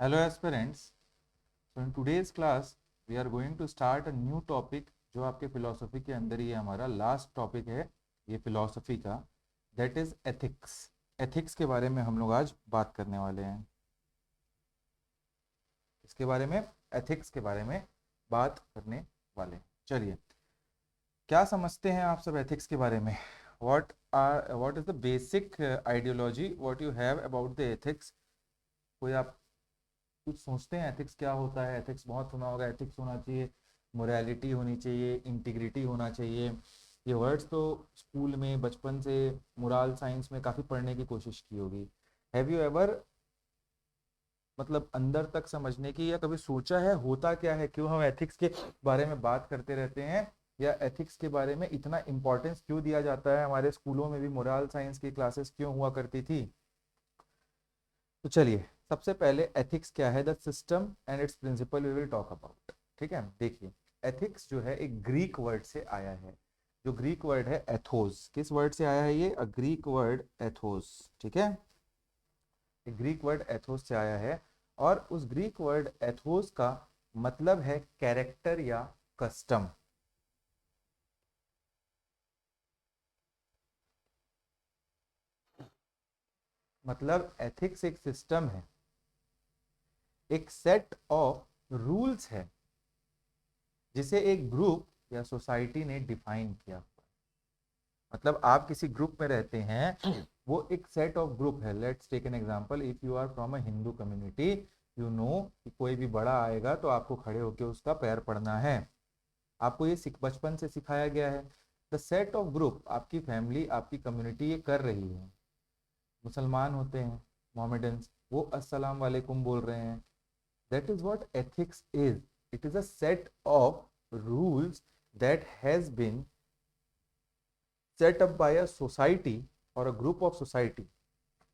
Hello aspirants. So in today's class we are going to start a new topic जो आपके philosophy के अंदर ही है। हमारा लास्ट टॉपिक है ये फिलोसफी का, दैट इज एथिक्स। एथिक्स के बारे में हम लोग आज बात करने वाले हैं। इसके बारे में, एथिक्स के बारे में बात करने वाले हैं। चलिए, क्या समझते हैं आप सब एथिक्स के बारे में? What is the basic ideology what you have about the ethics? कोई आप कुछ सोचते हैं एथिक्स क्या होता है? एथिक्स बहुत सुना होगा, एथिक्स होना चाहिए, मोरालिटी होनी चाहिए, इंटीग्रिटी होना चाहिए। ये वर्ड्स तो स्कूल में बचपन से मोरल साइंस में काफ़ी पढ़ने की कोशिश की होगी। हैव यू एवर, मतलब अंदर तक समझने की, या कभी सोचा है होता क्या है, क्यों हम एथिक्स के बारे में बात करते रहते हैं, या एथिक्स के बारे में इतना इम्पोर्टेंस क्यों दिया जाता है? हमारे स्कूलों में भी मोरल साइंस की क्लासेस क्यों हुआ करती थी? तो चलिए, सबसे पहले एथिक्स क्या है, the system and its principle we will talk about. ठीक है, देखिए, एथिक्स जो है एक ग्रीक वर्ड से आया है। जो ग्रीक वर्ड है एथोस, किस वर्ड से आया है? ये अ ग्रीक वर्ड एथोस। ठीक है, एक ग्रीक वर्ड एथोस से आया है, और उस ग्रीक वर्ड एथोस का मतलब है कैरेक्टर या कस्टम। मतलब एथिक्स एक सिस्टम है, एक सेट ऑफ रूल्स है जिसे एक ग्रुप या सोसाइटी ने डिफाइन किया। मतलब आप किसी ग्रुप में रहते हैं, वो एक सेट ऑफ ग्रुप है। Let's take an example, if you are from a Hindu community, you know कि कोई भी बड़ा आएगा तो आपको खड़े होकर उसका पैर पड़ना है। आपको ये बचपन से सिखाया गया है। द सेट ऑफ ग्रुप, आपकी फैमिली, आपकी कम्युनिटी ये कर रही है। मुसलमान होते हैं, मोहम्मडन्स, वो अस्सलाम वालेकुम बोल रहे हैं। That is what ethics is. It is a set of rules that has been set up by a society or a group of society.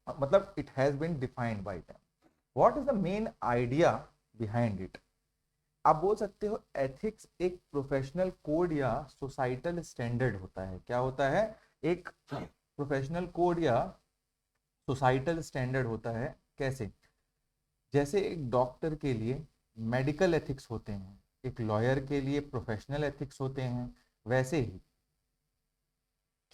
मतलब it has been defined by them. What is the main idea behind it? आप बोल सकते हो ethics एक professional code या societal standard होता है। क्या होता है? एक प्रोफेशनल कोड या सोसाइटल स्टैंडर्ड होता है। कैसे? जैसे एक डॉक्टर के लिए मेडिकल एथिक्स होते हैं, एक लॉयर के लिए प्रोफेशनल एथिक्स होते हैं, वैसे ही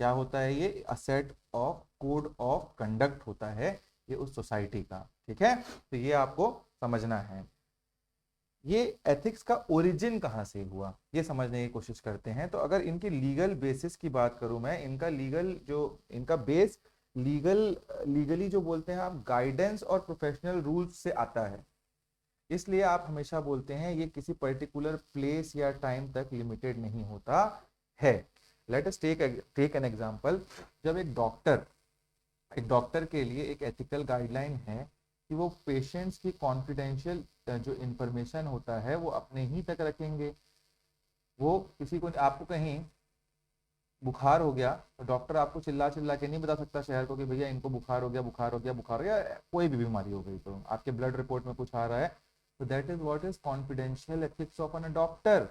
क्या होता है? ये अ set of code of conduct होता है, ये उस सोसाइटी का। ठीक है, तो ये आपको समझना है। ये एथिक्स का ओरिजिन कहाँ से हुआ, ये समझने की कोशिश करते हैं। तो अगर इनकी लीगल बेसिस की बात करूं मैं, इनका लीगल जो इनका बेस, लीगली जो बोलते हैं आप, गाइडेंस और प्रोफेशनल रूल्स से आता है। इसलिए आप हमेशा बोलते हैं ये किसी पर्टिकुलर प्लेस या टाइम तक लिमिटेड नहीं होता है। Let us take an example. जब एक डॉक्टर के लिए एक एथिकल गाइडलाइन है कि वो पेशेंट्स की कॉन्फिडेंशियल जो इंफॉर्मेशन होता है वो अपने ही तक रखेंगे। वो किसी को, आपको कहीं बुखार हो गया तो डॉक्टर आपको चिल्ला चिल्ला के नहीं बता सकता शहर को कि भैया इनको बुखार हो गया, बुखार हो गया, बुखार हो गया। कोई भी बीमारी हो गई तो आपके ब्लड रिपोर्ट में कुछ आ रहा है, तो that is what is confidential ethics of an doctor.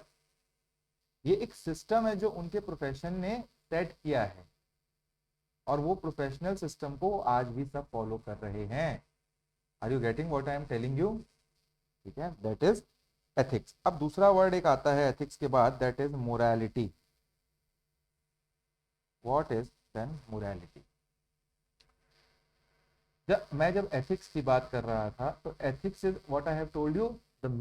ये एक सिस्टम है जो उनके प्रोफेशन ने सेट किया है, और वो प्रोफेशनल सिस्टम को आज भी सब फॉलो कर रहे हैं। Are you getting what I am telling you? ठीक है, दैट इज एथिक्स। अब दूसरा वर्ड एक आता है एथिक्स के बाद, that is morality. What is then morality? जब एथिक्स की बात कर रहा था, तो ethics is what I have told you,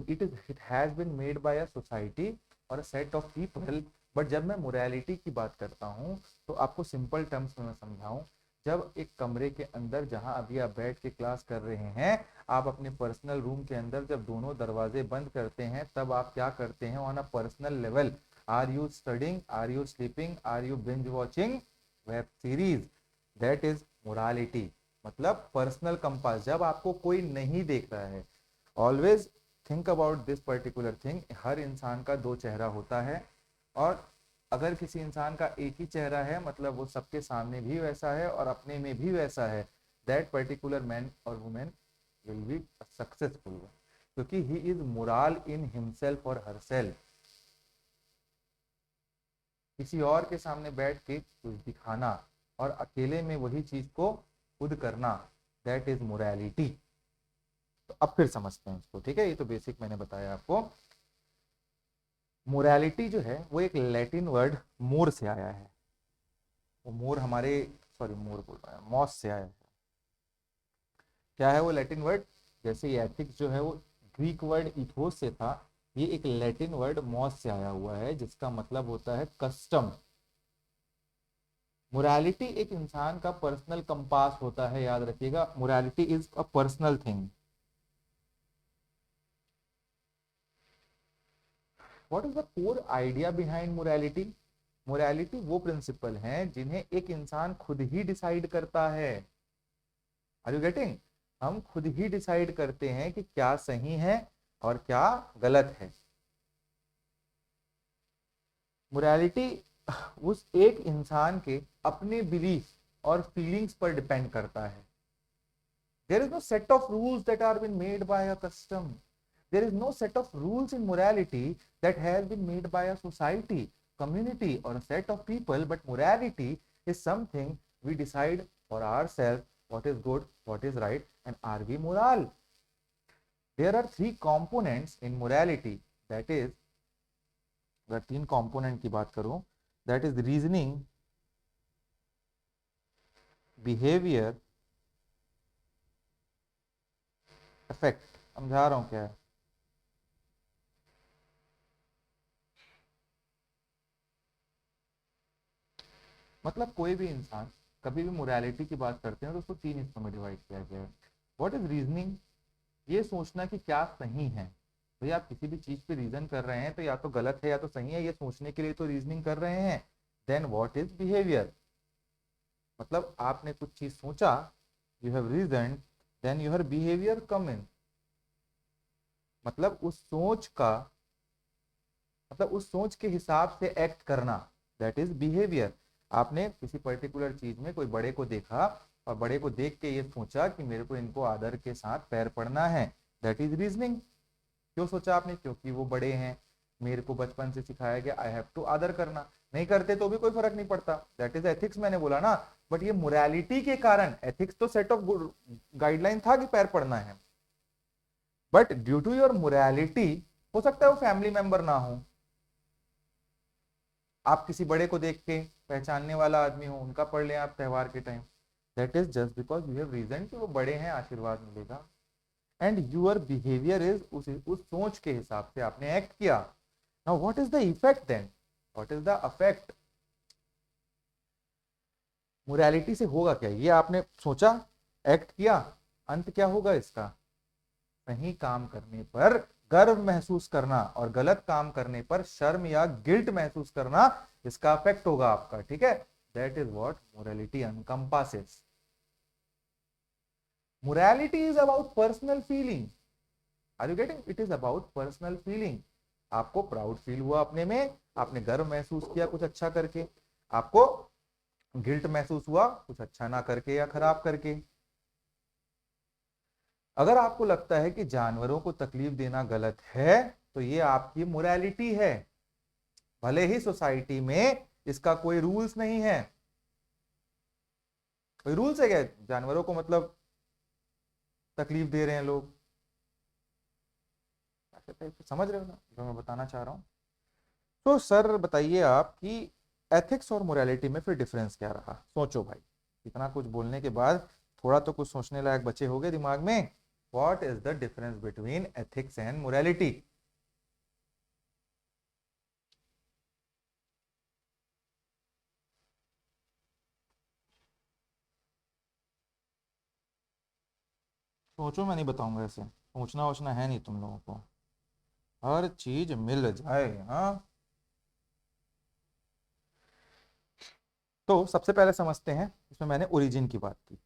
it has been made by a society और a set of people. But जब मैं मोरालिटी की बात करता हूँ, तो आपको सिंपल टर्म्स में मैं समझाऊं। जब एक कमरे के अंदर, जहां अभी आप बैठ के क्लास कर रहे हैं, आप अपने पर्सनल रूम के अंदर जब दोनों दरवाजे बंद करते हैं, तब आप क्या करते हैं on a personal level? Are you studying, are you sleeping, are you binge watching web series? That is morality. मतलब पर्सनल कंपास, जब आपको कोई नहीं देख रहा है। Always think about this particular thing, हर इंसान का दो चेहरा होता है, और अगर किसी इंसान का एक ही चेहरा है, मतलब वो सबके सामने भी वैसा है और अपने में भी वैसा है, दैट पर्टिकुलर मैन और वुमेन विल बी सक्सेसफुल, क्योंकि he is moral in himself और हरसेल्फ। किसी और के सामने बैठ के कुछ दिखाना और अकेले में वही चीज को खुद करना, दैट इज मोरालिटी। तो अब फिर समझते हैं इसको, ठीक है। ये तो बेसिक मैंने बताया आपको। मोरालिटी जो है वो एक लैटिन वर्ड मोर से आया है। वो मोर हमारे, सॉरी मोर बोल रहा है, मॉस से आया है। क्या है वो लैटिन वर्ड? जैसे ये एथिक्स जो है वो ग्रीक वर्ड इथोस से था, ये एक लैटिन वर्ड मॉस से आया हुआ है, जिसका मतलब होता है कस्टम। मोरालिटी एक इंसान का पर्सनल कंपास होता है, याद रखिएगा, morality is a personal thing. What is the core idea behind morality? Morality वो प्रिंसिपल हैं जिन्हें एक इंसान खुद ही डिसाइड करता है। Are you getting? हम खुद ही डिसाइड करते हैं कि क्या सही है और क्या गलत है। मोरालिटी उस एक इंसान के अपने बिलीफ और फीलिंग्स पर डिपेंड करता है। There is no set of rules that are been made by a custom. There is no set of rules in morality that has been made by a society, community, or a set of people, but morality is something we decide for ourselves what is good, what is right, and are we moral. There are three components in morality, that is, अगर तीन component की बात करूं, that is reasoning, behaviour, affect. समझा रहा हूं क्या है? मतलब कोई भी इंसान कभी भी मोरालिटी की बात करते हैं तो उसको तीन हिस्सों में डिवाइड किया गया है। What is reasoning? ये सोचना कि क्या सही है। भाई आप किसी भी चीज पे रीजन कर रहे हैं तो या तो गलत है या तो सही है, ये सोचने के लिए तो रीजनिंग कर रहे हैं। Then what is behaviour? मतलब आपने कुछ चीज सोचा, you have reason, then your behaviour come in. मतलब उस सोच का, मतलब उस सोच के हिसाब से एक्ट करना, दैट इज बिहेवियर। आपने किसी पर्टिकुलर चीज में कोई बड़े को देखा और बड़े को देख के ये सोचा कि मेरे को इनको आदर के साथ पैर पड़ना है, दैट इज रीजनिंग। क्यों सोचा आपने? क्योंकि वो बड़े हैं, मेरे को बचपन से सिखाया गया आई हैव टू आदर करना। नहीं करते तो भी कोई फर्क नहीं पड़ता, दैट इज एथिक्स, मैंने बोला ना। बट ये मोरालिटी के कारण, एथिक्स तो सेट ऑफ गाइडलाइन था कि पैर पड़ना है, but due to your morality, हो सकता है वो फैमिली मेंबर ना हो, आप किसी बड़े को देख के पहचानने वाला आदमी हो, उनका पढ़ लें आप त्योहार के time, that is just because you have reason कि वो बड़े हैं, आशीर्वाद मिलेगा। एंड यूर बिहेवियर इज उस सोच के हिसाब से आपने एक्ट किया। Now what is the effect then? What is the affect? Morality से होगा क्या? ये आपने सोचा, एक्ट किया, अंत क्या होगा इसका? सही काम करने पर गर्व महसूस करना और गलत काम करने पर शर्म या गिल्ट महसूस करना, इसका अफेक्ट होगा आपका, ठीक है। That is what morality encompasses. Morality is about personal feeling. Are you getting? It is about personal feeling. आपको प्राउड फील हुआ अपने में, आपने गर्व महसूस किया कुछ अच्छा करके, आपको गिल्ट महसूस हुआ कुछ अच्छा ना करके या खराब करके। अगर आपको लगता है कि जानवरों को तकलीफ देना गलत है, तो ये आपकी मोरालिटी है, भले ही सोसाइटी में इसका कोई रूल्स नहीं है। कोई रूल्स है क्या जानवरों को मतलब तकलीफ दे रहे हैं लोग? समझ रहे हो ना जो मैं बताना चाह रहा हूँ? तो सर बताइए आप कि एथिक्स और मोरालिटी में फिर डिफरेंस क्या रहा? सोचो भाई, इतना कुछ बोलने के बाद थोड़ा तो कुछ सोचने लायक बचे होगे दिमाग में। What is the difference between ethics and morality? सोचो, मैं नहीं बताऊंगा ऐसे, सोचना वोचना है नहीं तुम लोगों को, हर चीज मिल जाए, हाँ। तो सबसे पहले समझते हैं, इसमें मैंने ओरिजिन की बात की।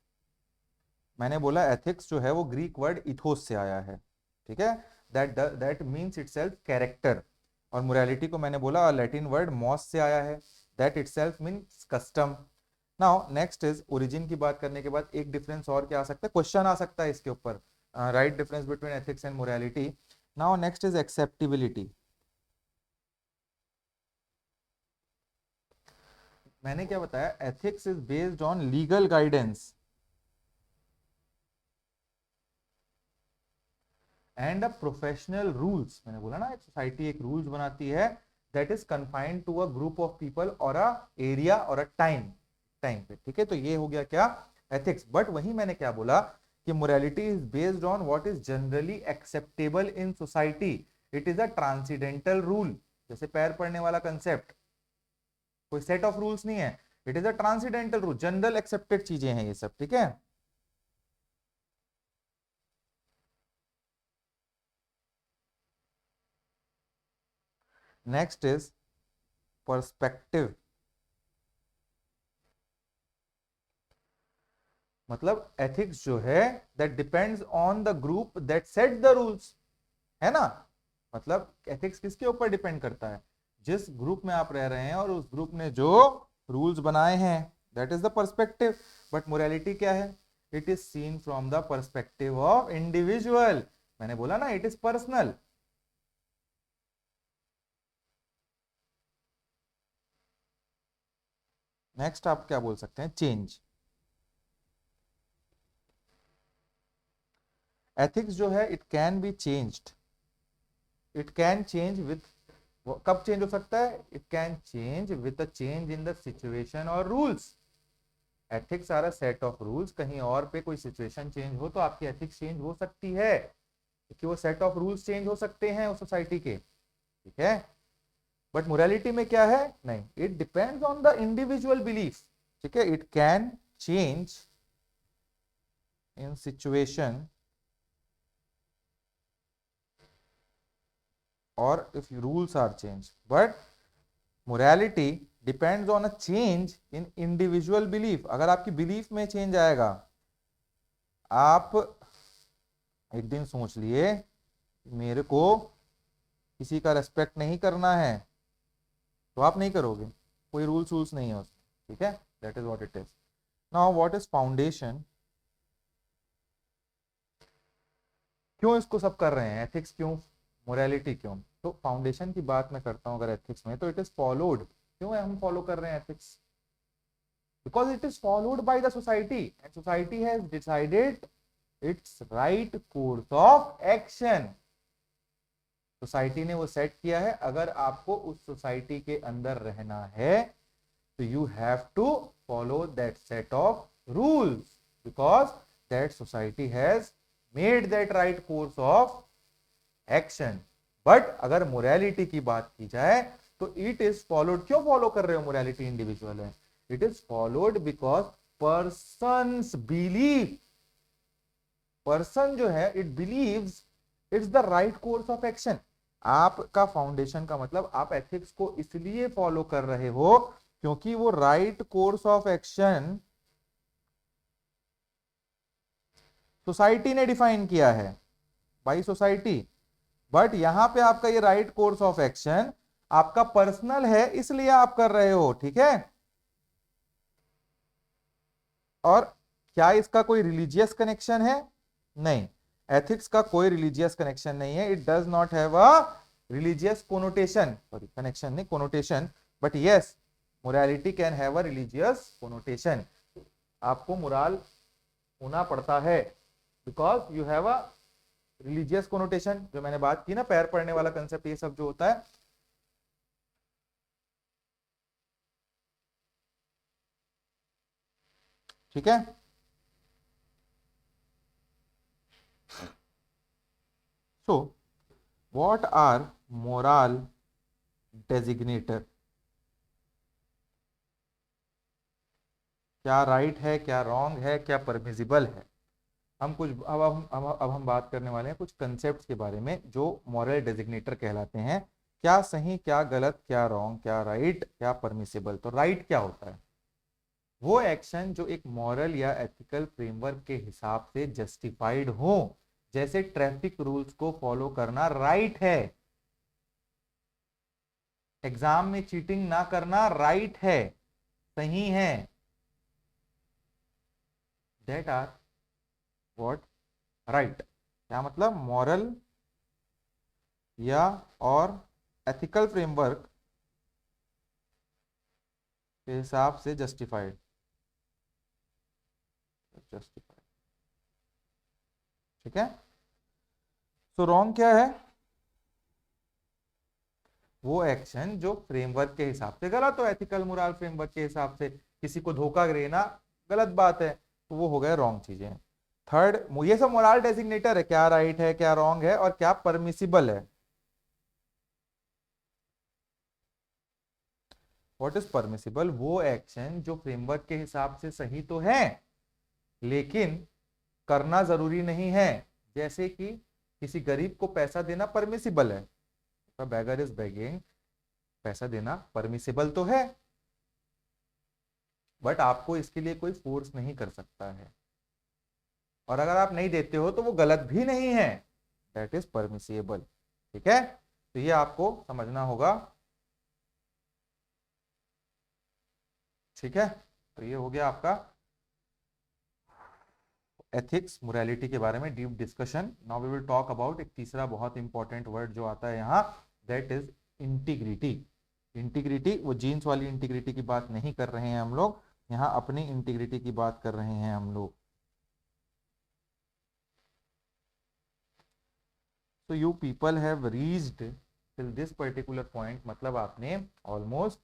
मैंने बोला एथिक्स जो है वो ग्रीक वर्ड इथोस से आया है, ठीक है। That means itself character. और मोरालिटी को मैंने बोला लैटिन वर्ड मॉस से आया है, that itself means custom. Now next is origin की बात करने के बाद एक डिफरेंस और क्या आ सकता है, क्वेश्चन आ सकता है इसके ऊपर, right difference between ethics and morality. Now next is acceptability. मैंने क्या बताया? Ethics is based on legal guidance, and a professional rules, मैंने बोला ना एक सोसाइटी एक रूल्स बनाती है that is confined to a group of people और अ एरिया और अ टाइम पे, ठीक है। तो ये हो गया क्या, एथिक्स। बट वही मैंने क्या बोला कि morality is based on what is generally acceptable in society, it is a transcendental rule. जैसे पैर पड़ने वाला कंसेप्ट कोई सेट ऑफ रूल्स नहीं है, it is a transcendental rule, general accepted चीजें हैं ये सब, ठीक है। नेक्स्ट इज पर्सपेक्टिव, मतलब एथिक्स जो है that depends on the group that set the rules, है ना। मतलब एथिक्स किसके ऊपर डिपेंड करता है, जिस ग्रुप में आप रह रहे हैं और उस ग्रुप ने जो रूल्स बनाए हैं, that is the perspective. But morality क्या है, it is seen from the perspective of individual, मैंने बोला ना इट इज पर्सनल। नेक्स्ट आप क्या बोल सकते हैं, चेंज। एथिक्स जो है it can be changed, it can change with, कब चेंज हो सकता है, it can change with a change in the situation और rules. Ethics are a set of rules, कहीं और पे कोई सिचुएशन चेंज हो तो आपकी एथिक्स चेंज हो सकती है, क्योंकि वो सेट ऑफ रूल्स चेंज हो सकते हैं उस सोसाइटी के, ठीक है। बट मोरालिटी में क्या है, नहीं, it depends on the individual belief, ठीक है। It can change in situation और if rules are change, but morality depends on a change in individual belief. अगर आपकी बिलीफ में चेंज आएगा, आप एक दिन सोच लिए मेरे को किसी का रेस्पेक्ट नहीं करना है, तो आप नहीं करोगे, कोई रूल्स रूल्स नहीं है उसमें, ठीक है। That is what it is. Now what is foundation, क्यों इसको सब कर रहे हैं, एथिक्स क्यों, मोरालिटी क्यों। तो फाउंडेशन की बात मैं करता हूं अगर एथिक्स में, तो इट इज फॉलोड, क्यों है हम फॉलो कर रहे हैं ethics, because it is followed by the society and society has decided its right course of action। Society ने वो सेट किया है, अगर आपको उस सोसाइटी के अंदर रहना है तो you have to follow that set of rules, because that society has made that right course of action. But अगर मोरालिटी की बात की जाए तो इट इज फॉलोड, क्यों फॉलो कर रहे हो, मोरालिटी इंडिविजुअल है, it is followed because persons believe, person जो है it believes it's the right course of action. आपका फाउंडेशन का मतलब आप एथिक्स को इसलिए फॉलो कर रहे हो क्योंकि वो right course of action society ने डिफाइन किया है, बाई सोसाइटी। बट यहां पे आपका ये राइट कोर्स ऑफ एक्शन आपका पर्सनल है, इसलिए आप कर रहे हो, ठीक है। और क्या इसका कोई रिलीजियस कनेक्शन है, नहीं, एथिक्स का कोई रिलीजियस कनेक्शन नहीं है, it does not have a religious connotation, sorry connection नहीं, connotation. But yes, morality can have a religious connotation, आपको मोराल होना पड़ता है because you have a religious connotation, जो मैंने बात की ना पैर पड़ने वाला कंसेप्ट, ये सब जो होता है। ठीक है। So what are moral designator, क्या राइट है, क्या रॉन्ग है, क्या परमिजिबल है। हम कुछ अब हम बात करने वाले हैं कुछ कंसेप्ट के बारे में जो मॉरल डेजिग्नेटर कहलाते हैं, क्या सही क्या गलत, क्या रॉन्ग क्या राइट क्या परमिसिबल। तो राइट क्या होता है, वो एक्शन जो एक मॉरल या एथिकल फ्रेमवर्क के हिसाब से जस्टिफाइड हो, जैसे ट्रैफिक रूल्स को फॉलो करना राइट है, एग्जाम में चीटिंग ना करना राइट है, सही है, दैट आर व्हाट राइट। क्या मतलब, मॉरल या और एथिकल फ्रेमवर्क के हिसाब से जस्टिफाइड, जस्टिफाइड, ठीक है। तो रॉन्ग क्या है? वो एक्शन जो फ्रेमवर्क के हिसाब से गलत हो, एथिकल मोरल फ्रेमवर्क के हिसाब से किसी को धोखा देना गलत बात है, तो वो हो गए रॉन्ग चीजें। थर्ड, ये सब मोरल डेजिग्नेटर है, क्या राइट है, क्या रॉन्ग है, और क्या परमिसिबल है। What is permissible? वो एक्शन जो फ्रेमवर्क के हिसाब से सही तो है लेकिन करना जरूरी नहीं है। जैसे कि किसी गरीब को पैसा देना परमिसिबल है, बेगर इज बेगिंग, पैसा देना परमिसिबल तो है, बट आपको इसके लिए कोई फोर्स नहीं कर सकता है, और अगर आप नहीं देते हो तो वो गलत भी नहीं है, दैट इज परमिसिबल। ठीक है, तो ये आपको समझना होगा। ठीक है, तो ये हो गया आपका एथिक्स मोरालिटी के बारे में deep discussion. Now we will talk about एक तीसरा बहुत इंपॉर्टेंट वर्ड जो आता है यहाँ, दैट इज इंटीग्रिटी। इंटीग्रिटी, वो जीन्स वाली इंटीग्रिटी की बात नहीं कर रहे हैं हम लोग, यहाँ अपनी इंटीग्रिटी की बात कर रहे हैं हम लोग। So you people have reached till this particular point, मतलब आपने ऑलमोस्ट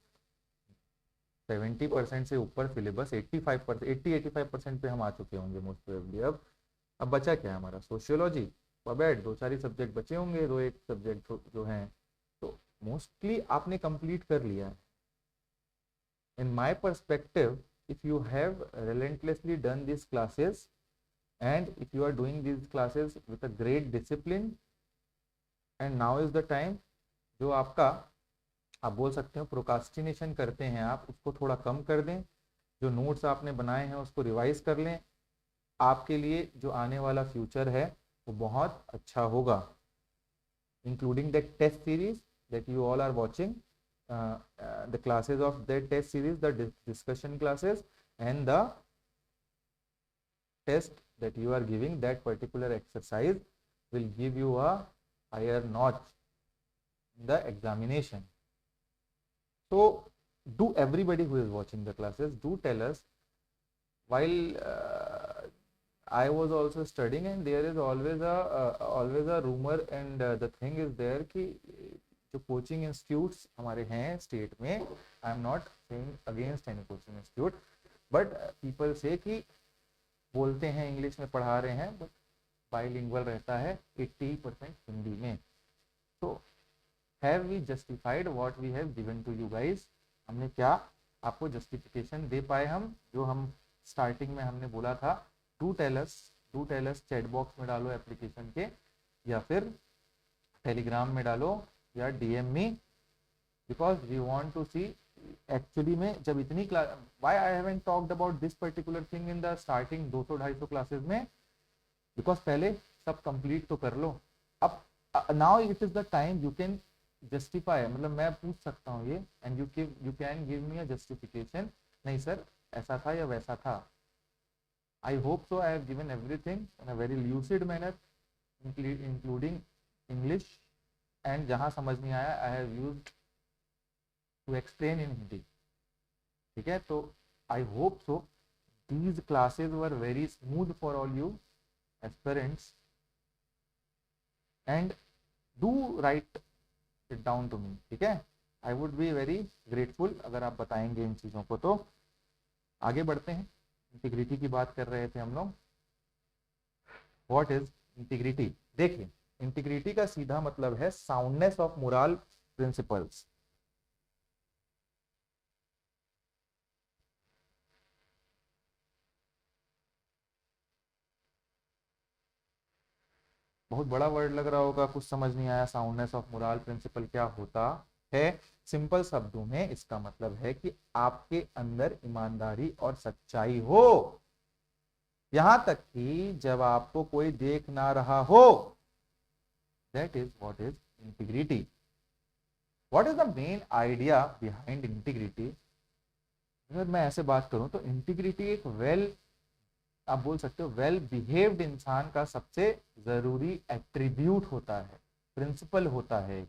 70% से ऊपर सिलेबस, 85%, 80-85% पे हम आ चुके होंगे मोस्ट प्रोबेबली। अब बचा क्या है हमारा? सोशियोलॉजी, पबेट, दो चार सब्जेक्ट बचे होंगे, दो एक सब्जेक्ट जो हैं, तो मोस्टली आपने कंप्लीट कर लिया है। In my perspective, if you have relentlessly done these classes and if you are doing these classes with a great discipline, and now is the time, जो आपका, आप बोल सकते हो प्रोकास्टिनेशन करते हैं आप, उसको थोड़ा कम कर दें, जो नोट्स आपने बनाए हैं उसको रिवाइज कर लें, आपके लिए जो आने वाला फ्यूचर है वो बहुत अच्छा होगा, including the test series that you all are watching, the classes of that test series, the discussion classes and the test that you are giving, that particular exercise will give you a higher notch in the examination. So do everybody who is watching the classes, do tell us, while I was also studying and there is always a rumor and the thing is there कि जो coaching institutes हमारे हैं state में, I am not saying against any coaching institute, but people से कि बोलते हैं English में पढ़ा रहे हैं बट बाइलिंगुअल रहता है 80% हिंदी में। तो have we justified what we have given to you guys? हमने क्या आपको जस्टिफिकेशन दे पाए हम, जो हम स्टार्टिंग में हमने बोला था? Do tell us, chat box में डालो एप्लीकेशन के, या फिर टेलीग्राम में डालो, या DM me, because we want to see actually में जब इतनी class, why I haven't talked about this particular thing in the starting 200-250 classes में, बिकॉज पहले सब कंप्लीट तो कर लो। अब now it is the time you can justify, मतलब मैं पूछ सकता हूँ ये, and you can give me a justification, नहीं सर ऐसा था या वैसा था। I hope so I have given everything in a very lucid manner, including English, and जहां समझ नहीं आया I have used to explain in Hindi. ठीक है, तो I hope so these classes were very smooth for all you aspirants, and do write it down to me. ठीक है, I would be very grateful अगर आप बताएंगे इन चीज़ों को। तो आगे बढ़ते हैं, इंटीग्रिटी की बात कर रहे थे हम लोग। What is integrity? देखिए, इंटीग्रिटी का सीधा मतलब है साउंडनेस ऑफ मोरल प्रिंसिपल्स। बहुत बड़ा वर्ड लग रहा होगा, कुछ समझ नहीं आया साउंडनेस ऑफ मोरल प्रिंसिपल क्या होता है। सिंपल शब्दों में इसका मतलब है कि आपके अंदर ईमानदारी और सच्चाई हो, यहां तक कि जब आपको कोई देख ना रहा हो। That is what is integrity. What is the main idea behind integrity? अगर मैं ऐसे बात करूं तो इंटीग्रिटी एक आप बोल सकते हो वेल बिहेव्ड इंसान का सबसे जरूरी एट्रीब्यूट होता है, प्रिंसिपल होता है।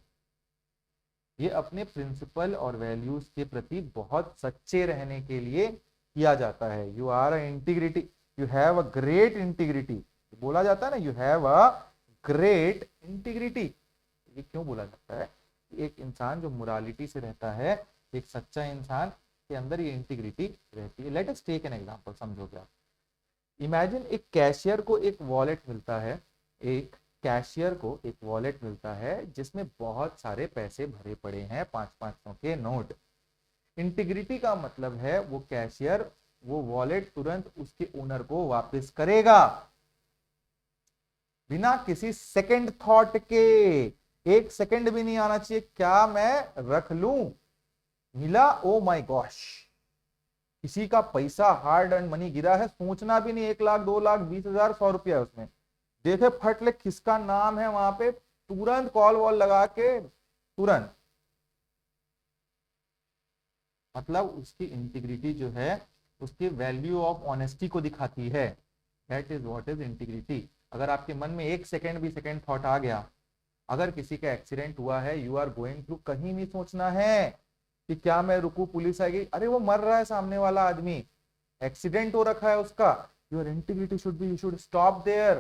ये अपने प्रिंसिपल और वैल्यूज के प्रति बहुत सच्चे रहने के लिए किया जाता है। You are a integrity, you have a great integrity, बोला जाता है ना, you have a great integrity. ये क्यों बोला जाता है? एक इंसान जो मोरालिटी से रहता है, एक सच्चा इंसान के अंदर ये इंटीग्रिटी रहती है। Let us take an example, समझोगे आप। इमेजिन एक कैशियर को एक वॉलेट मिलता है, एक कैशियर को एक वॉलेट मिलता है जिसमें बहुत सारे पैसे भरे पड़े हैं, 500-500 के नोट। इंटीग्रिटी का मतलब है वो कैशियर वो वॉलेट तुरंत उसके ओनर को वापस करेगा, बिना किसी सेकंड थॉट के। एक सेकंड भी नहीं आना चाहिए क्या मैं रख लूं, मिला ओ माय गॉश, किसी का पैसा हार्ड अर्न मनी गिरा है, सोचना भी नहीं, 1 लाख 2 लाख 20,000 100 रुपया उसमें देखे फट ले किसका नाम है वहां पे, तुरंत कॉल वॉल लगा के तुरंत। मतलब उसकी इंटीग्रिटी जो है उसकी वैल्यू ऑफ ऑनेस्टी को दिखाती है। That is what is integrity. अगर आपके मन में एक सेकंड भी सेकंड थॉट आ गया, अगर किसी का एक्सीडेंट हुआ है, यू आर गोइंग थ्रू, कहीं नहीं सोचना है कि क्या मैं रुकू पुलिस आएगी, अरे वो मर रहा है सामने वाला आदमी, एक्सीडेंट हो रखा है उसका, your integrity should be, you should stop there.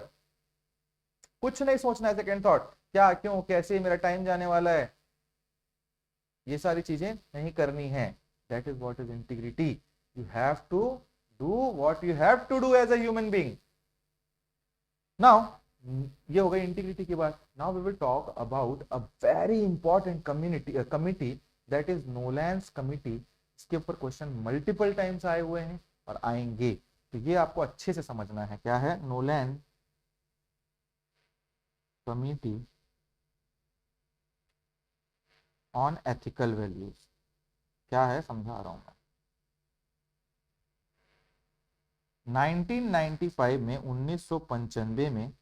कुछ नहीं सोचना है सेकंड थॉट, क्या क्यों कैसे मेरा टाइम जाने वाला है, ये सारी चीजें नहीं करनी है। That is what is integrity. You have to do what you have to do as a human being. Now ये हो गई इंटीग्रिटी की बात। Now we will talk about a very important committee that is Nolan's committee. इसके ऊपर question multiple times आए हुए हैं और आएंगे, तो ये आपको अच्छे से समझना है। क्या है नोलैंस कमिटी ऑन एथिकल वैल्यूज? क्या है समझा रहा हूं मैं। 1995 में 1995 में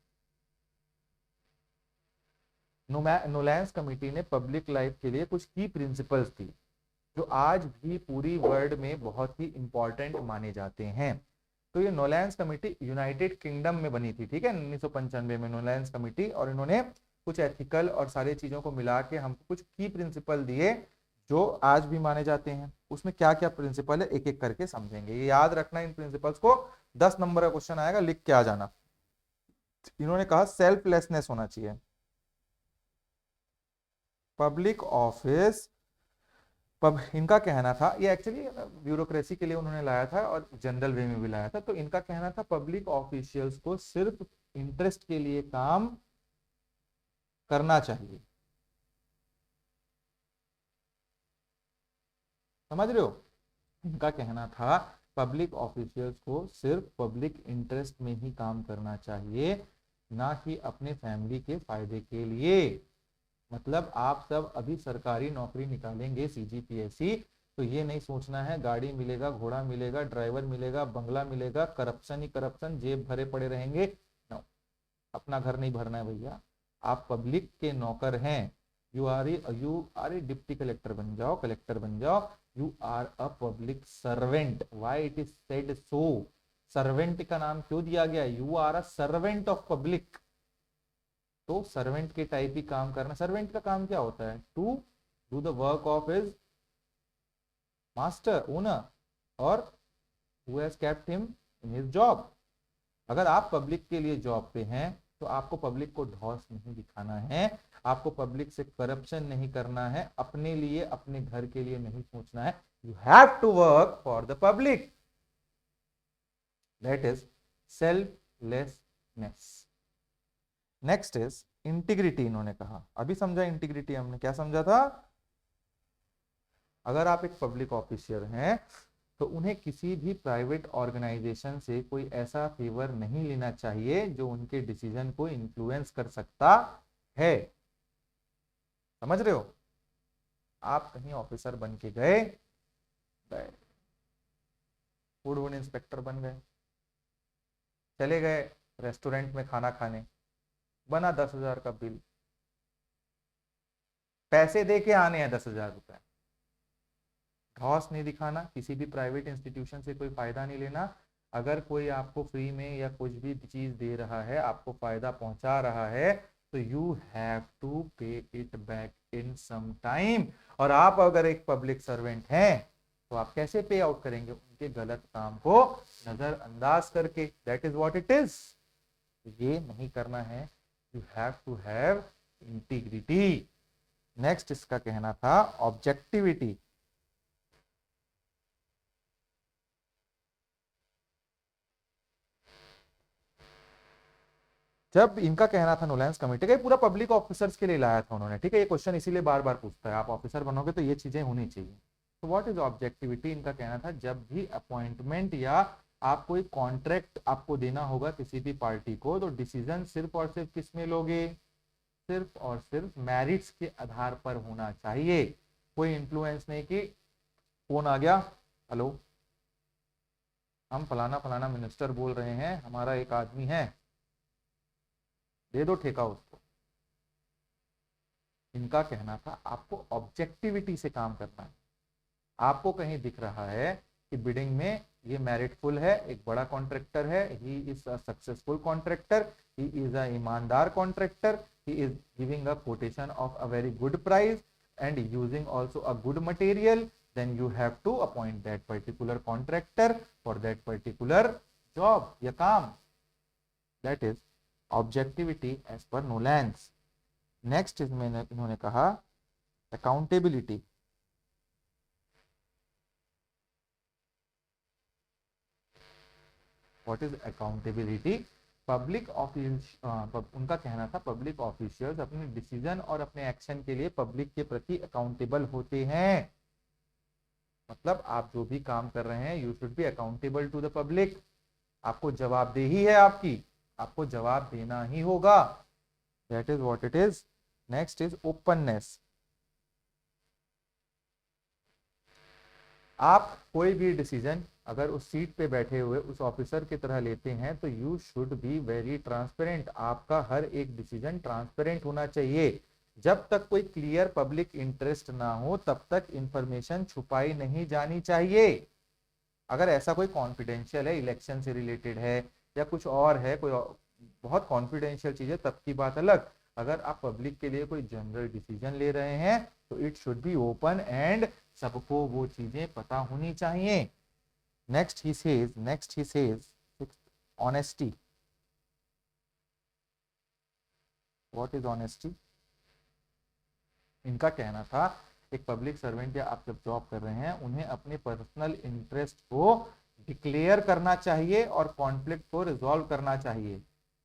नोलैंस कमिटी ने पब्लिक लाइफ के लिए कुछ की प्रिंसिपल्स दी जो आज भी पूरी वर्ल्ड में बहुत ही इंपॉर्टेंट माने जाते हैं। तो ये नोलैंस कमिटी यूनाइटेड किंगडम में बनी थी, ठीक है, 1995 में नोलैंस कमिटी, और इन्होंने कुछ एथिकल और सारी चीजों को मिला के हमको कुछ की प्रिंसिपल दिए जो आज भी माने जाते हैं। उसमें क्या क्या प्रिंसिपल है एक एक करके समझेंगे। ये याद रखना, इन प्रिंसिपल्स को 10 नंबर का क्वेश्चन आएगा, लिख के आ जाना। इन्होंने कहा सेल्फलेसनेस होना चाहिए, पब्लिक ऑफिस इनका कहना था, ये एक्चुअली ब्यूरोक्रेसी के लिए उन्होंने लाया था और जनरल वे में भी लाया था। तो इनका कहना था पब्लिक ऑफिशियल्स को सिर्फ इंटरेस्ट के लिए काम करना चाहिए। समझ रहे हो? इनका कहना था पब्लिक ऑफिशियल्स को सिर्फ पब्लिक इंटरेस्ट में ही काम करना चाहिए, ना कि अपने फैमिली के फायदे के लिए। मतलब आप सब अभी सरकारी नौकरी निकालेंगे सीजीपीएससी, तो ये नहीं सोचना है गाड़ी मिलेगा, घोड़ा मिलेगा, ड्राइवर मिलेगा, बंगला मिलेगा, करप्शन ही करप्शन, जेब भरे पड़े रहेंगे। नो, अपना घर नहीं भरना है भैया। आप पब्लिक के नौकर हैं। You are a deputy collector बन जाओ, कलेक्टर बन जाओ, you are a public servant. Why it is said so? Servant का नाम क्यों दिया गया? You are a servant of public. तो सर्वेंट के टाइप ही काम करना। सर्वेंट का काम क्या होता है? To do the work of his master, owner, और who has kept him in his job. अगर आप पब्लिक के लिए जॉब पे हैं तो आपको पब्लिक को ढौस नहीं दिखाना है, आपको पब्लिक से करप्शन नहीं करना है, अपने लिए अपने घर के लिए नहीं सोचना है। You have to work for the public. That is selflessness. Next is integrity. इन्होंने कहा, अभी समझा इंटीग्रिटी हमने, क्या समझा था? अगर आप एक पब्लिक ऑफिसर हैं तो उन्हें किसी भी प्राइवेट ऑर्गेनाइजेशन से कोई ऐसा फेवर नहीं लेना चाहिए जो उनके डिसीजन को इन्फ्लुएंस कर सकता है। समझ रहे हो? आप कहीं ऑफिसर बन के गए, फूड वूड इंस्पेक्टर बन गए, चले गए रेस्टोरेंट में खाना खाने, बना 10,000 का बिल, पैसे दे के आने हैं 10,000 रुपए। ढौस नहीं दिखाना, किसी भी प्राइवेट इंस्टीट्यूशन से कोई फायदा नहीं लेना। अगर कोई आपको फ्री में या कुछ भी चीज दे रहा है, आपको फायदा पहुंचा रहा है, तो you have to pay it back in some time. और आप अगर एक पब्लिक सर्वेंट हैं तो आप कैसे पे आउट करेंगे? उनके गलत काम को नजरअंदाज करके। That is what it is. ये नहीं करना है। You have to have integrity. Next इसका कहना था ऑब्जेक्टिविटी। जब इनका कहना था नोलेंस कमेटी का, ये पूरा पब्लिक ऑफिसर्स के लिए लाया था उन्होंने, ठीक है, ये क्वेश्चन इसीलिए बार बार पूछता है, आप ऑफिसर बनोगे तो ये चीजें होनी चाहिए। तो व्हाट इज ऑब्जेक्टिविटी, इनका कहना था जब भी अपॉइंटमेंट या आप कोई कॉन्ट्रैक्ट आपको देना होगा किसी भी पार्टी को, तो डिसीजन सिर्फ और सिर्फ किस में लोगे, सिर्फ और सिर्फ मेरिट्स के आधार पर होना चाहिए। कोई इन्फ्लुएंस नहीं कि फोन आ गया, हेलो हम फलाना फलाना मिनिस्टर बोल रहे हैं, हमारा एक आदमी है, दे दो ठेका उसको। इनका कहना था आपको ऑब्जेक्टिविटी से काम करना है। आपको कहीं दिख रहा है कि बिडिंग में ये मेरिटफुल है, एक बड़ा कॉन्ट्रैक्टर है, he is a successful contractor, he is a ईमानदार contractor, he is giving a quotation of a very good price and using also a good material, then you have to appoint that particular contractor for that particular job या काम। that is objectivity as per Nolans। next इसमें इन्होंने कहा accountability। what is accountability? Public office उनका कहना था public officials अपने decision और अपने एक्शन के लिए पब्लिक के प्रति अकाउंटेबल होते हैं। मतलब आप जो भी काम कर रहे हैं, you should be accountable to the public. आपको जवाबदेही है, आपको जवाब देना ही होगा। That is what it is. Next is openness. आप कोई भी डिसीजन अगर उस सीट पे बैठे हुए उस ऑफिसर की तरह लेते हैं तो you should be very transparent. आपका हर एक डिसीजन ट्रांसपेरेंट होना चाहिए। जब तक कोई क्लियर पब्लिक इंटरेस्ट ना हो तब तक इंफॉर्मेशन छुपाई नहीं जानी चाहिए। अगर ऐसा कोई कॉन्फिडेंशियल है, इलेक्शन से रिलेटेड है या कुछ और है, कोई बहुत कॉन्फिडेंशियल चीज है, तब की बात अलग। अगर आप पब्लिक के लिए कोई जनरल डिसीजन ले रहे हैं तो it should be open and सबको वो चीजें पता होनी चाहिए। Next he says honesty. What is honesty? इनका कहना था एक पब्लिक सर्वेंट या आप जब जॉब कर रहे हैं उन्हें अपने पर्सनल इंटरेस्ट को डिक्लेयर करना चाहिए और कॉन्फ्लिक्ट को रिजॉल्व करना चाहिए।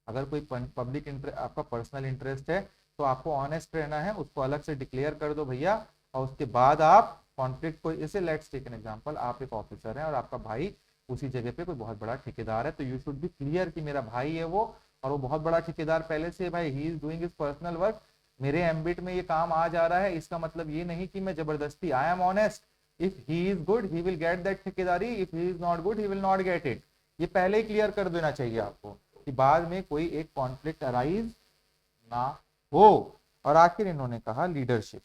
अगर कोई पब्लिक इंटरेस्ट, आपका पर्सनल इंटरेस्ट है, तो आपको ऑनेस्ट रहना है, उसको अलग से डिक्लेयर कर दो भैया, और उसके बाद आप कॉन्फ्लिक्ट को, जैसे लेट्स टेक एन एग्जांपल, आप एक ऑफिसर हैं और आपका भाई उसी जगह पे कोई बहुत बड़ा ठेकेदार है, तो यू शुड बी क्लियर कि मेरा भाई है वो, और वो बहुत बड़ा ठेकेदार पहले से, भाई he is doing his personal work, मेरे एम्बिट में ये काम आ जा रहा है, इसका मतलब ये नहीं कि मैं जबरदस्ती, I am honest. If he is good he will get that ठेकेदारी, if he is not good he will not get it. ये पहले ही क्लियर कर देना चाहिए आपको कि बाद में कोई एक कॉन्फ्लिक्ट अराइज ना हो। और आखिर इन्होंने कहा लीडरशिप।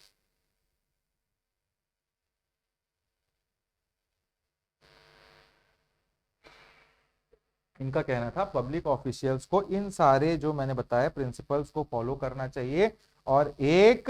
इनका कहना था पब्लिक ऑफिशियल्स को इन सारे जो मैंने बताया प्रिंसिपल्स को फॉलो करना चाहिए और एक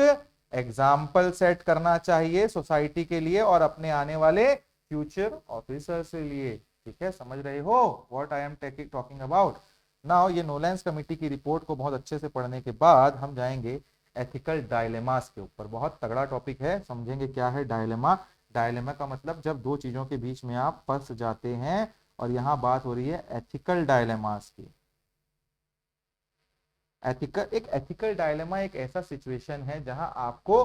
एग्जाम्पल सेट करना चाहिए सोसाइटी के लिए और अपने आने वाले फ्यूचर ऑफिसर्स के लिए। ठीक है, समझ रहे हो what I am talking about now. ये नोलेंस कमेटी की रिपोर्ट को बहुत अच्छे से पढ़ने के बाद हम जाएंगे एथिकल डायलेमास के ऊपर। बहुत तगड़ा टॉपिक है, समझेंगे क्या है डायलेमा। डायलेमा का मतलब जब दो चीजों के बीच में आप फंस जाते हैं, और यहां बात हो रही है एथिकल डायलेमास की। एक एथिकल डायलेमा एक ऐसा सिचुएशन है जहां आपको,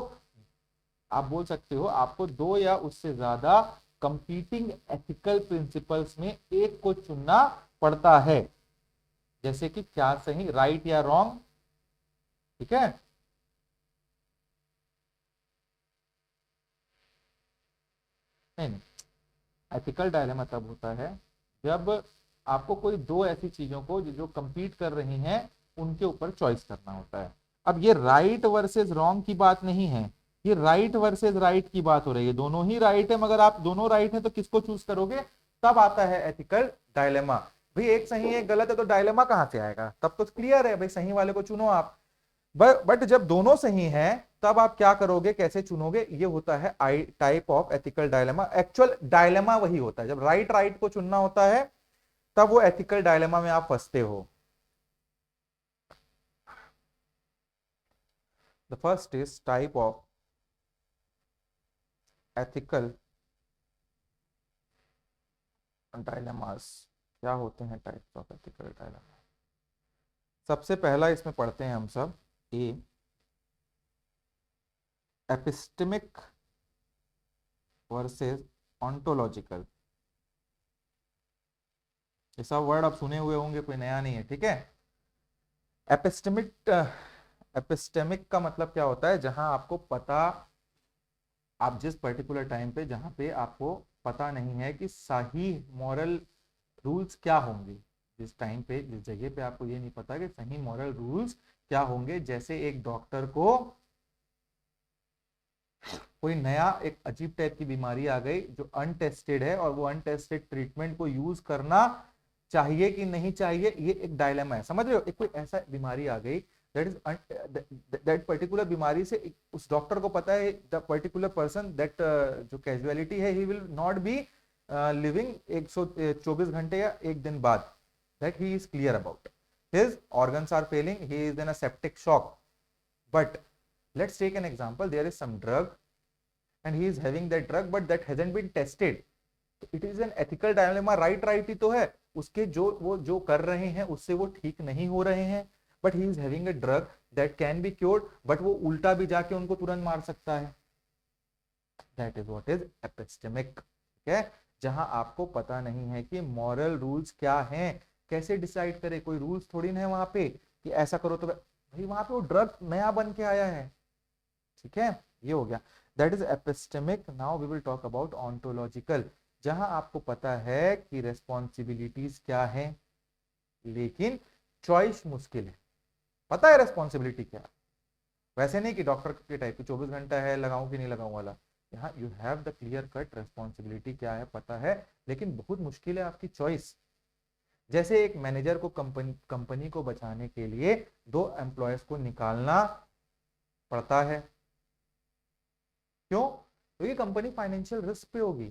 आप बोल सकते हो, आपको दो या उससे ज्यादा कंपीटिंग एथिकल प्रिंसिपल्स में एक को चुनना पड़ता है। जैसे कि क्या सही, राइट या रॉन्ग। ठीक है, नहीं, एथिकल डायलेमा तब होता है जब आपको कोई दो ऐसी चीजों को जो कंपीट कर रही हैं उनके ऊपर चॉइस करना होता है। अब ये राइट वर्सेस रॉन्ग की बात नहीं है, ये राइट वर्सेस राइट की बात हो रही है। दोनों ही राइट है, मगर आप दोनों राइट है तो किसको चूज करोगे, तब आता है एथिकल डायलेमा। भाई एक सही है एक गलत है तो डायलेमा कहां से आएगा, तब तो क्लियर है भाई सही वाले को चुनो आप। बट जब दोनों सही हैं तब आप क्या करोगे, कैसे चुनोगे, ये होता है I type of ethical dilemma. Actual dilemma वही होता है जब राइट राइट को चुनना होता है, तब वो एथिकल डायलेमा में आप फंसते हो। The first is type of ethical dilemmas. क्या होते हैं टाइप्स ऑफ एथिकल डायलेमा? सबसे पहला इसमें पढ़ते हैं हम सब ए एपिस्टेमिक वर्सेस ऑन्टोलॉजिकल। ये सब वर्ड आप सुने हुए होंगे, कोई नया नहीं है, ठीक है। एपिस्टेमिक एपिस्टेमिक का मतलब क्या होता है? जहां आपको पता, आप जिस पर्टिकुलर टाइम पे जहां पे आपको पता नहीं है कि सही मॉरल रूल्स क्या होंगे, जिस टाइम पे जिस जगह पे आपको ये नहीं पता कि सही मॉरल रूल्स क्या होंगे। जैसे एक डॉक्टर को कोई नया एक अजीब टाइप की बीमारी आ गई जो अनटेस्टेड है, और वो अनटेस्टेड ट्रीटमेंट को यूज करना चाहिए कि नहीं चाहिए, ये एक डायलेमा है, समझ रहे हो। एक कोई ऐसा बीमारी आ गई दैट इज दैट पर्टिकुलर बीमारी से उस डॉक्टर को पता है द पर्टिकुलर पर्सन दैट जो कैजुअलिटी है ही विल नॉट बी लिविंग 124 घंटे या एक दिन बाद, that he is clear about his organs are failing, he is in a septic shock. But let's take an example, there is some drug and he is having that drug but that hasn't been tested, it is an ethical dilemma, right ही तो है उसके, जो वो जो कर रहे हैं उससे वो ठीक नहीं हो रहे हैं, but he is having a drug that can be cured, but वो उल्टा भी जाके उनको तुरंत मार सकता है। that is what is epistemic, ठीक है। जहां आपको पता नहीं है कि मॉरल रूल्स क्या हैं, कैसे डिसाइड करे, कोई रूल्स थोड़ी ना है वहां पे कि ऐसा करो तो भाई, वहां पे वो ड्रग नया बन के आया है, ठीक है। ये हो गया, that is epistemic. Now we will talk about ontological, जहां आपको पता है कि रेस्पॉन्सिबिलिटीज क्या है लेकिन चॉइस मुश्किल है। पता है रेस्पॉन्सिबिलिटी क्या है, वैसे नहीं कि डॉक्टर के टाइप की 24 घंटा है लगाऊं कि नहीं लगाऊं वाला। यहाँ you have the clear cut responsibility क्या है पता है, लेकिन बहुत मुश्किल है आपकी चॉइस। जैसे एक मैनेजर को कंपनी को बचाने के लिए 2 एम्प्लॉयज को निकालना पड़ता है, क्यों? क्योंकि कंपनी फाइनेंशियल रिस्क पे होगी,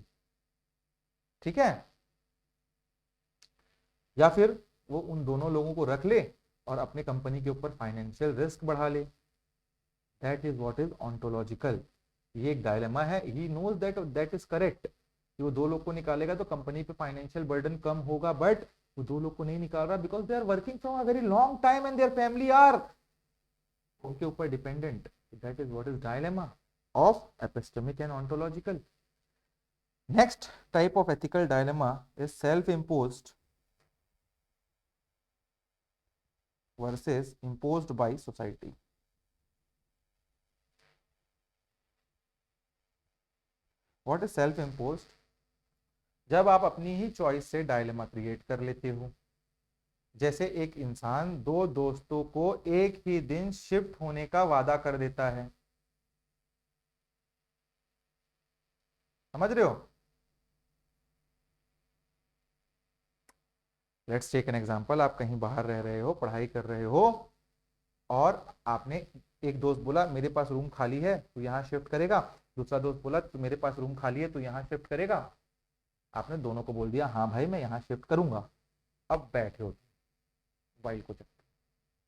ठीक है। या फिर वो उन दोनों लोगों को रख ले और अपने कंपनी के ऊपर फाइनेंशियल रिस्क बढ़ा ले। That is what is ontological. ये एक डायलेमा है, he knows that that is correct कि वो 2 लोग को निकालेगा तो कंपनी पे फाइनेंशियल बर्डन कम होगा, बट वो 2 लोग को नहीं निकाल रहा because they are working from a very long time and their family are उनके ऊपर dependent. That is what is dilemma of epistemic and ontological. Next type of ethical dilemma is self-imposed versus imposed by society. What is self-imposed? जब आप अपनी ही choice से dilemma create कर लेते हो। जैसे एक इंसान 2 दोस्तों को एक ही दिन शिफ्ट होने का वादा कर देता है, समझ रहे हो। लेट्स टेक एन एग्जांपल, आप कहीं बाहर रह रहे हो, पढ़ाई कर रहे हो, और आपने एक दोस्त बोला मेरे पास रूम खाली है तो यहाँ शिफ्ट करेगा, दूसरा दोस्त बोला तो मेरे पास रूम खाली है तो यहाँ शिफ्ट करेगा। आपने दोनों को बोल दिया हाँ भाई मैं यहाँ शिफ्ट करूंगा। अब बैठे हो मोबाइल को चक्कर,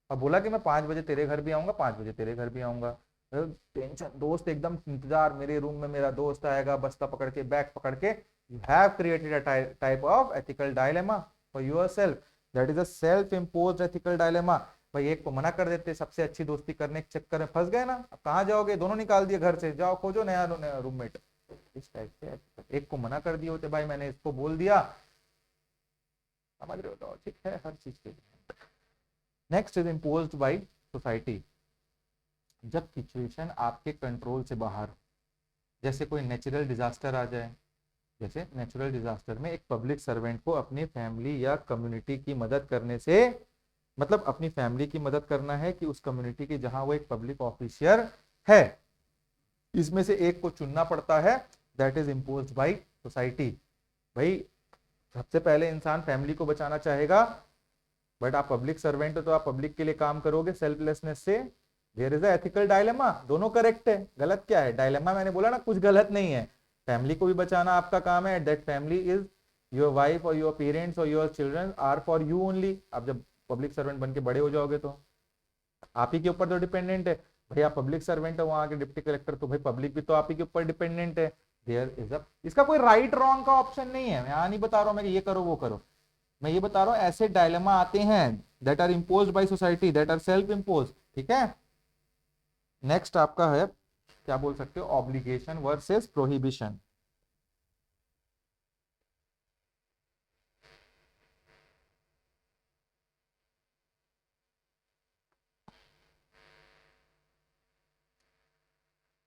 अब बोला कि मैं 5 बजे तेरे घर भी आऊंगा, 5 बजे तेरे घर भी आऊंगा। टेंशन, दोस्त एकदम इंतजार, मेरे रूम में मेरा दोस्त आएगा, बस्ता पकड़ के बैग पकड़ के। You have created a type of ethical dilemma for yourself, that is a self imposed ethical dilemma. भाई एक को मना कर देते, सबसे अच्छी दोस्ती करने के चक्कर में फंस गए ना, अब कहाँ जाओगे, दोनों निकाल दिए घर से, जाओ खोजो नया रूममेट। इस टाइप से एक को मना कर दिए होते, भाई मैंने इसको बोल दिया, समझ रहे हो, तो ठीक है हर चीज के लिए। Next is imposed by society, जब सिचुएशन आपके कंट्रोल से बाहर, जैसे कोई नेचुरल डिजास्टर आ जाए। जैसे नेचुरल डिजास्टर में एक पब्लिक सर्वेंट को अपनी फैमिली या कम्युनिटी की मदद करने से, मतलब अपनी फैमिली की मदद करना है कि उस कम्युनिटी के जहां वो एक पब्लिक ऑफिशियर है, इसमें से एक को चुनना पड़ता है, that is imposed by society. भाई सबसे पहले इंसान फैमिली को बचाना चाहेगा, बट आप पब्लिक सर्वेंट हो तो आप पब्लिक के लिए काम करोगे सेल्फलेसनेस से। There is a ethical dilemma, दोनों करेक्ट है, गलत क्या है? डायलेमा मैंने बोला ना कुछ गलत नहीं है, फैमिली को भी बचाना आपका काम है, that family is your wife और योर पेरेंट्स और your children are for you only. आप जब पब्लिक सर्वेंट बन के बड़े हो जाओगे तो आप ही के ऊपर तो डिपेंडेंट है, भैया पब्लिक सर्वेंट है वहां के डिप्टी कलेक्टर, तो भाई पब्लिक भी तो आप ही के ऊपर डिपेंडेंट है। देयर इज अ, इसका कोई राइट रॉन्ग का ऑप्शन नहीं है, मैं यहाँ नहीं बता रहा हूँ मैं कि ये करो वो करो, मैं ये बता रहा हूँ ऐसे डायलेमा आते हैं that are imposed by society, that are self impose, ठीक है। नेक्स्ट आपका है, क्या बोल सकते हो, ऑब्लिगेशन वर्सेस प्रोहिबिशन।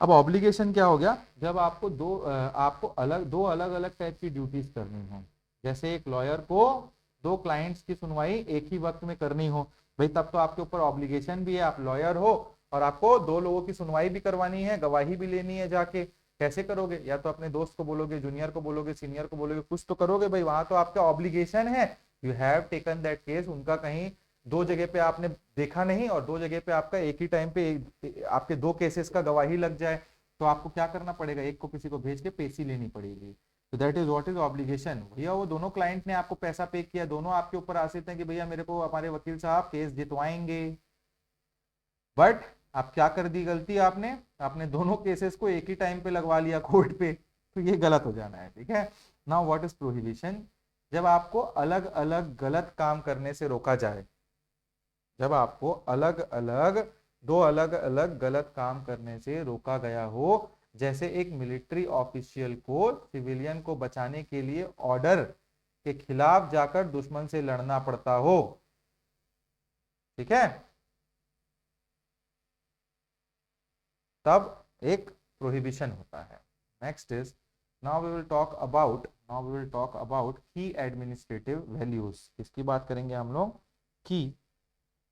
अब ऑब्लिगेशन क्या हो गया, जब आपको दो अलग अलग टाइप की ड्यूटीज करनी हो, जैसे एक लॉयर को दो क्लाइंट्स की सुनवाई एक ही वक्त में करनी हो, भाई तब तो आपके ऊपर ऑब्लिगेशन भी है, आप लॉयर हो और आपको दो लोगों की सुनवाई भी करवानी है, गवाही भी लेनी है जाके। कैसे करोगे, या तो अपने दोस्त को बोलोगे, जूनियर को बोलोगे, सीनियर को बोलोगे, कुछ तो करोगे भाई, वहां तो आपका ऑब्लिगेशन है, you have taken that case. उनका कहीं दो जगह पे आपने देखा नहीं और दो जगह पे आपका एक ही टाइम पे आपके दो केसेस का गवाही लग जाए, तो आपको क्या करना पड़ेगा, एक को किसी को भेज के पेशी लेनी पड़ेगी। तो that is what is obligation. भैया वो दोनों क्लाइंट ने आपको पैसा पे किया, दोनों आपके ऊपर आश्रित हैं कि भैया मेरे को हमारे वकील साहब केस जितवाएंगे, बट आप क्या कर दी गलती आपने, आपने दोनों केसेस को एक ही टाइम पे लगवा लिया कोर्ट पे, तो ये गलत हो जाना है, ठीक है। नाउ व्हाट इज प्रोहिबिशन, जब आपको अलग अलग गलत काम करने से रोका जाए, जब आपको अलग अलग दो अलग अलग गलत काम करने से रोका गया हो, जैसे एक मिलिट्री ऑफिशियल को सिविलियन को बचाने के लिए ऑर्डर के खिलाफ जाकर दुश्मन से लड़ना पड़ता हो, ठीक है, तब एक प्रोहिबिशन होता है। Next is, now we will talk about key administrative values. इसकी बात करेंगे हम लोग की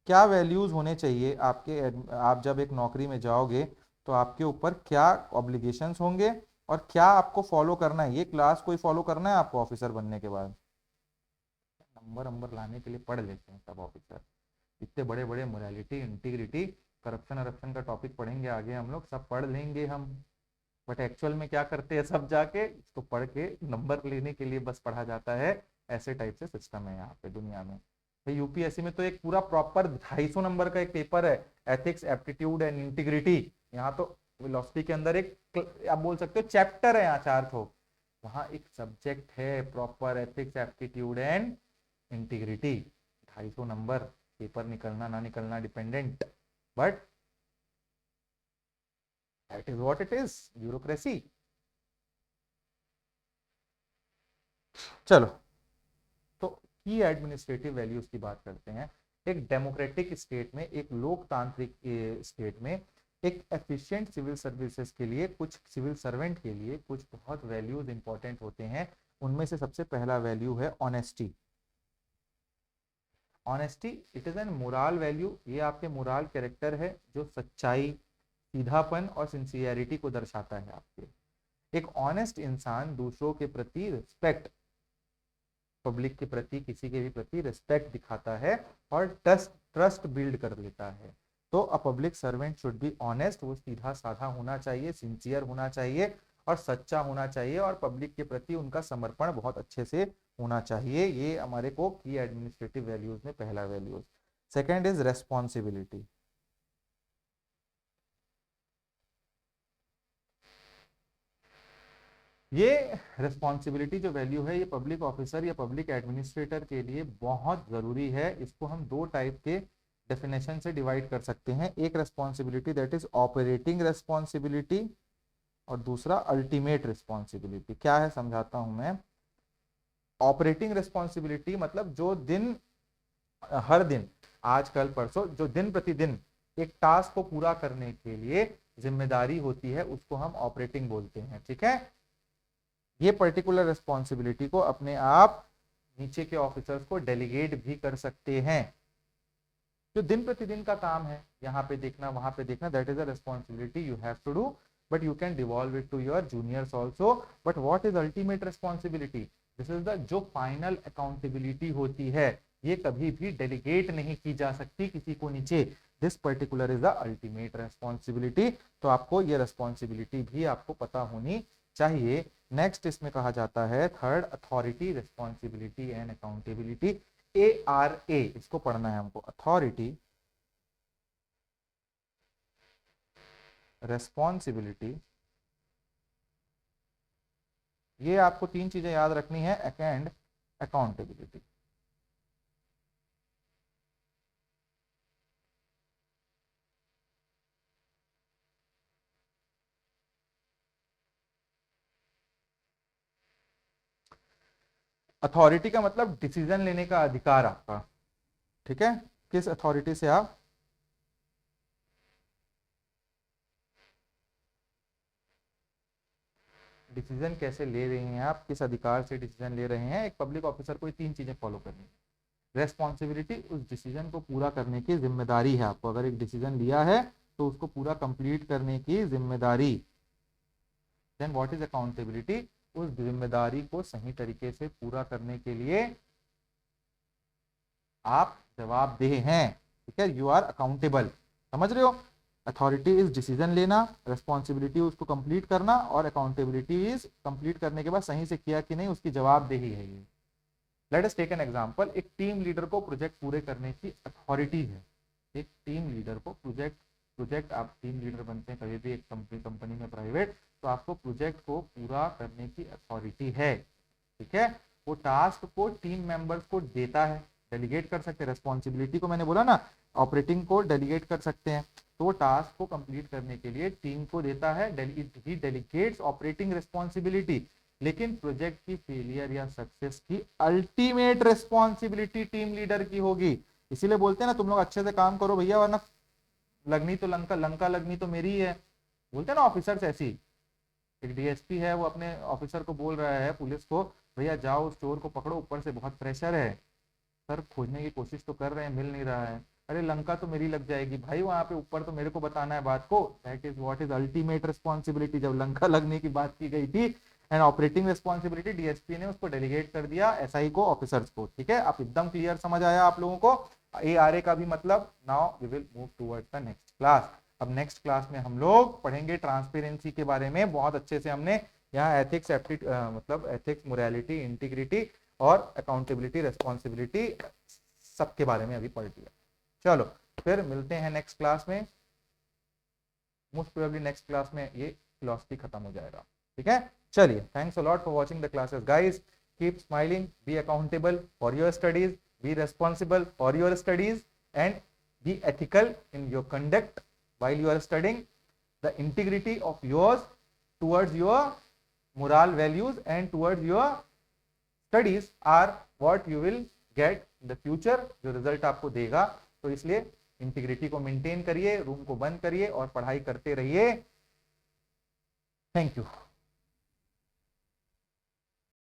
क्या वैल्यूज होने चाहिए आपके, आप जब एक नौकरी में जाओगे तो आपके ऊपर क्या ऑब्लिगेशंस होंगे और क्या आपको फॉलो करना है, ये क्लास कोई फॉलो करना है आपको ऑफिसर बनने के बाद। नंबर नंबर लाने के लिए पढ़ लेते हैं सब ऑफिसर, इतने बड़े बड़े मोरालिटी, इंटीग्रिटी, करप्शन करप्शन का टॉपिक पढ़ेंगे आगे हम लोग, सब पढ़ लेंगे हम, बट एक्चुअल में क्या करते हैं सब जाके इसको पढ़ के नंबर लेने के लिए बस पढ़ा जाता है। ऐसे टाइप से सिस्टम है यहाँ पे दुनिया में। तो यूपीएससी में तो एक पूरा प्रॉपर 250 नंबर का एक पेपर है, एथिक्स एप्टीट्यूड एंड इंटीग्रिटी। यहाँ तो फिलोसफी के अंदर एक आप बोल सकते हो चैप्टर है यहाँ, चार ठो, वहाँ एक सब्जेक्ट है proper ethics aptitude and integrity. 250 number, paper निकलना ना निकलना dependent, but that is what it is, bureaucracy. चलो, तो की एडमिनिस्ट्रेटिव वैल्यूज की बात करते हैं। एक डेमोक्रेटिक स्टेट में, एक लोकतांत्रिक स्टेट में, एक एफिशिएंट सिविल सर्विसेज के लिए, कुछ सिविल सर्वेंट के लिए कुछ बहुत वैल्यूज इंपॉर्टेंट होते हैं। उनमें से सबसे पहला वैल्यू है honesty. Honesty it is an moral value, ये आपके मोरल कैरेक्टर है जो सच्चाई, सीधापन और सिंसियरिटी को दर्शाता है आपके। एक ऑनेस्ट इंसान दूसरों के प्रति रिस्पेक्ट, पब्लिक के प्रति, किसी के भी प्रति रिस्पेक्ट दिखाता है और ट्रस्ट ट्रस्ट बिल्ड कर लेता है। तो अ public servant should be honest, वो सीधा साधा होना चाहिए, सिंसियर होना चाहिए और सच्चा होना चाहिए, और पब्लिक के प्रति उनका समर्पण बहुत अच्छे से होना चाहिए। ये हमारे को की एडमिनिस्ट्रेटिव वैल्यूज में पहला वैल्यूज। Second is responsibility. ये रिस्पॉन्सिबिलिटी जो वैल्यू है, ये पब्लिक ऑफिसर या पब्लिक एडमिनिस्ट्रेटर के लिए बहुत जरूरी है। इसको हम दो टाइप के डेफिनेशन से डिवाइड कर सकते हैं। एक responsibility that is operating responsibility और दूसरा अल्टीमेट रिस्पॉन्सिबिलिटी। क्या है समझाता हूं मैं। ऑपरेटिंग रिस्पॉन्सिबिलिटी मतलब जो दिन, हर दिन, आजकल परसों, जो दिन प्रतिदिन एक टास्क को पूरा करने के लिए जिम्मेदारी होती है, उसको हम ऑपरेटिंग बोलते हैं, ठीक है। ये पर्टिकुलर रिस्पॉन्सिबिलिटी को अपने आप नीचे के ऑफिसर्स को डेलीगेट भी कर सकते हैं। जो दिन प्रतिदिन का काम है, यहाँ पे देखना वहां पे देखना, that is a responsibility you have to do, but you can devolve it to your juniors also. But what is ultimate responsibility, this is the जो फाइनल अकाउंटेबिलिटी होती है, ये कभी भी डेलीगेट नहीं की जा सकती किसी को नीचे। This particular is the ultimate responsibility. तो आपको ये रिस्पॉन्सिबिलिटी भी आपको पता होनी चाहिए। नेक्स्ट इसमें कहा जाता है third, authority, responsibility and accountability. ARA इसको पढ़ना है हमको, अथॉरिटी, रेस्पॉन्सिबिलिटी, ये आपको तीन चीजें याद रखनी है, एंड अकाउंटेबिलिटी। अथॉरिटी का मतलब डिसीजन लेने का अधिकार आपका, ठीक है, किस अथॉरिटी से आप डिसीजन कैसे ले रहे हैं, आप किस अधिकार से डिसीजन ले रहे हैं। एक पब्लिक ऑफिसर को ये तीन चीजें फॉलो करनी है। रेस्पॉन्सिबिलिटी, उस डिसीजन को पूरा करने की जिम्मेदारी है आपको, अगर एक डिसीजन लिया है तो उसको पूरा कंप्लीट करने की जिम्मेदारी। देन व्हाट इज अकाउंटेबिलिटी, उस जिम्मेदारी को सही तरीके से पूरा करने के लिए आप जवाबदेह हैं, ठीक है, यू आर अकाउंटेबल। समझ रहे हो, अथॉरिटी इज डिसीजन लेना, रेस्पॉन्सिबिलिटी उसको कंप्लीट करना, और अकाउंटेबिलिटी इज कंप्लीट करने के बाद सही से किया कि नहीं उसकी जवाबदेही है ये। Let us take an example, एक टीम लीडर को प्रोजेक्ट पूरे करने की अथॉरिटी है। एक टीम लीडर को प्रोजेक्ट आप टीम लीडर बनते हैं कभी भी एक कंपनी में प्राइवेट, तो आपको प्रोजेक्ट को पूरा करने की अथॉरिटी है, ठीक है। वो टास्क को टीम मेंबर्स को देता है, डेलीगेट कर सकते हैं। रेस्पॉन्सिबिलिटी को मैंने बोला ना, ऑपरेटिंग को डेलीगेट कर सकते हैं, तो टास्क को कंप्लीट करने के लिए टीम को देता है, ही डेलीगेट्स ऑपरेटिंग रिस्पॉन्सिबिलिटी। लेकिन प्रोजेक्ट की फेलियर या सक्सेस की अल्टीमेट रिस्पॉन्सिबिलिटी टीम लीडर की होगी। इसीलिए बोलते हैं ना, तुम लोग अच्छे से काम करो भैया, वरना लगनी तो लंका लगनी तो मेरी ही है, बोलते हैं ना ऑफिसर्स। ऐसी एक डीएसपी है, वो अपने ऑफिसर को बोल रहा है, पुलिस को, भैया जाओ उस चोर को पकड़ो, ऊपर से बहुत प्रेशर है, सर खोजने की कोशिश तो कर रहे हैं, मिल नहीं रहा है। अरे लंका तो मेरी लग जाएगी भाई, वहां पे ऊपर तो मेरे को बताना है बात को। That is what is ultimate responsibility. जब लंका लगने की बात की गई थी, एंड ऑपरेटिंग रिस्पॉन्सिबिलिटी डीएसपी ने उसको डेलीगेट कर दिया एसआई को, ऑफिसर्स को, ठीक है। अब एकदम क्लियर समझ आया आप लोगों को एआरए का भी मतलब। Now we will move towards the next class. अब नेक्स्ट क्लास में हम लोग पढ़ेंगे ट्रांसपेरेंसी के बारे में, बहुत अच्छे से हमने यहाँ एथिक्स मतलब एथिक्स, मोरालिटी, इंटीग्रिटी और अकाउंटेबिलिटी, रेस्पॉन्सिबिलिटी सबके बारे में अभी पढ़ लिया। चलो फिर मिलते हैं नेक्स्ट क्लास में। मोस्ट प्रोबेबली नेक्स्ट क्लास में ये फिलॉसफी खत्म हो जाएगा, ठीक है। चलिए, thanks a lot for watching the classes guys. Keep smiling, be accountable for your studies, be responsible for your studies, and be ethical in your conduct while you are studying. The integrity of yours towards your moral values and towards your studies are what you will get in the future, जो result आपको देगा। तो इसलिए integrity को maintain करिए, room को बंद करिए और पढ़ाई करते रहिए। Thank you.